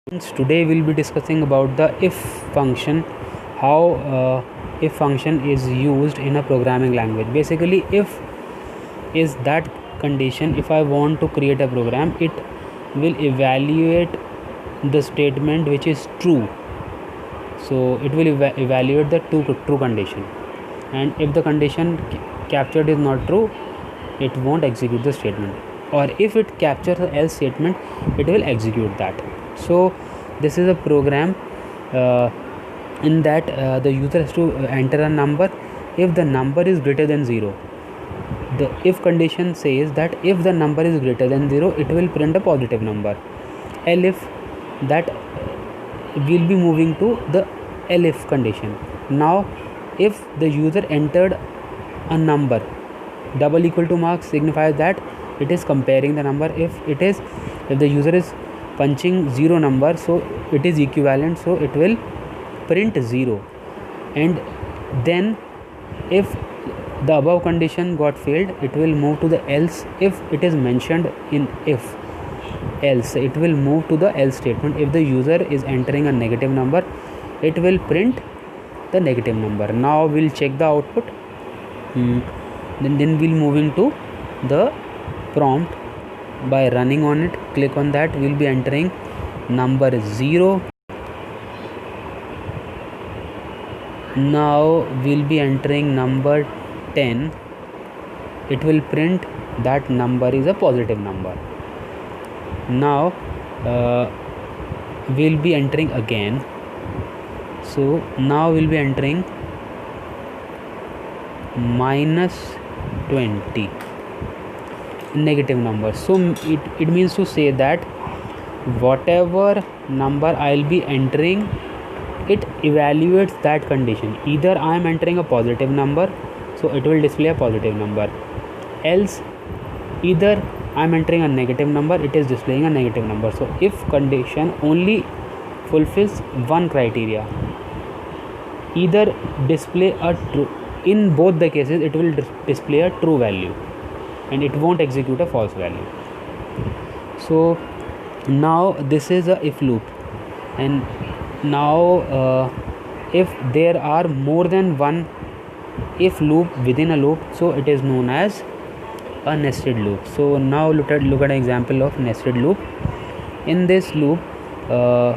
Today we'll be discussing about the if function, how if function is used in a programming language. Basically, if is that condition. If I want to create a program, it will evaluate the statement which is true. So it will evaluate the true condition, and if the condition captured is not true, it won't execute the statement, or if it captures the else statement, it will execute that. So this is a program in that the user has to enter a number. If the number is greater than 0, the if condition says that if the number is greater than 0, it will print a positive number. Elif, that will be moving to the elif condition. Now if the user entered a number, double equal to mark signifies that it is comparing the number. If the user is punching 0 number, so it is equivalent, so it will print 0. And then if the above condition got failed, it will move to the else. If it is mentioned in if else, it will move to the else statement. If the user is entering a negative number, it will print the negative number. Now we'll check the output. Then we'll moving to the prompt. By running on it, click on that, we'll be entering number 0. Now we'll be entering number 10. It will print that number is a positive number. Now we'll be entering again. So now we'll be entering -20, negative number. So it means to say that whatever number I'll be entering, it evaluates that condition. Either I am entering a positive number, so it will display a positive number, else either I am entering a negative number, it is displaying a negative number. So if condition only fulfills one criteria, either display a true, in both the cases it will display a true value and it won't execute a false value. So now this is a if loop, and now if there are more than one if loop within a loop, so it is known as a nested loop. So now look at an example of nested loop. In this loop, the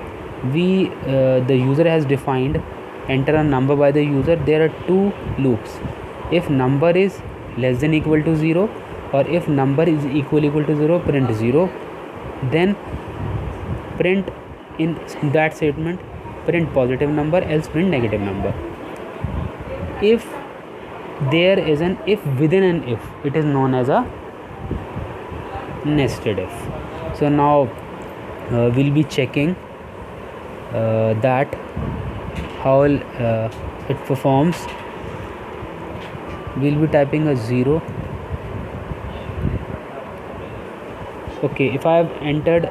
user has defined enter a number by the user. There are two loops. If number is less than equal to 0, or if number is equal to 0, print 0. Then print in that statement, print positive number, else print negative number. If there is an if within an if, it is known as a nested if. So now we'll be checking that how it performs. We'll be typing a 0. Okay, if I have entered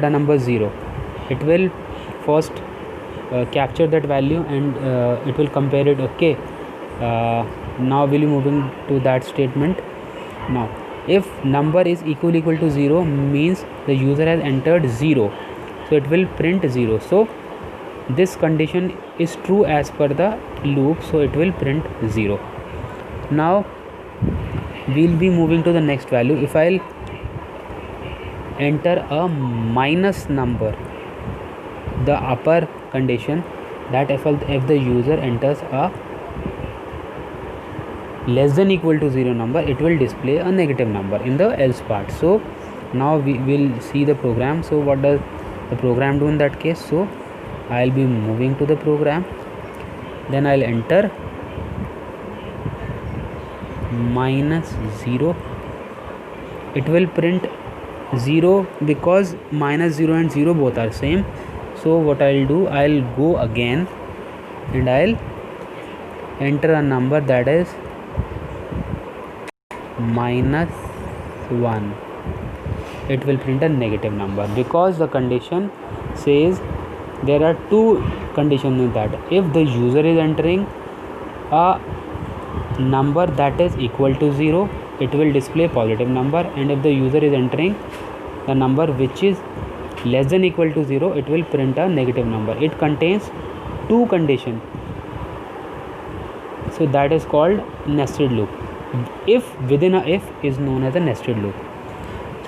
a number 0, it will first capture that value and it will compare it. Okay, now we'll be moving to that statement. Now if number is equal to 0, means the user has entered 0, so it will print 0. So this condition is true as per the loop, so it will print 0. Now we'll be moving to the next value. If I'll enter a minus number, the upper condition, that if the user enters a less than equal to 0 number, it will display a negative number in the else part. So now we will see the program. So what does the program do in that case? So I'll be moving to the program, then I'll enter -0. It will print 0 because -0 and 0 both are same. So what I'll do, I'll go again and I'll enter a number that is -1. It will print a negative number because the condition says there are two conditions in that. If the user is entering a number that is equal to 0, it will display positive number, and if the user is entering the number which is less than equal to 0, it will print a negative number. It contains two conditions, so that is called nested loop. If within a if is known as a nested loop.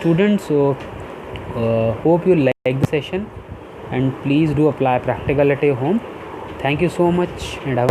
Students, so hope you like the session, and please do apply practical at your home. Thank you so much, and have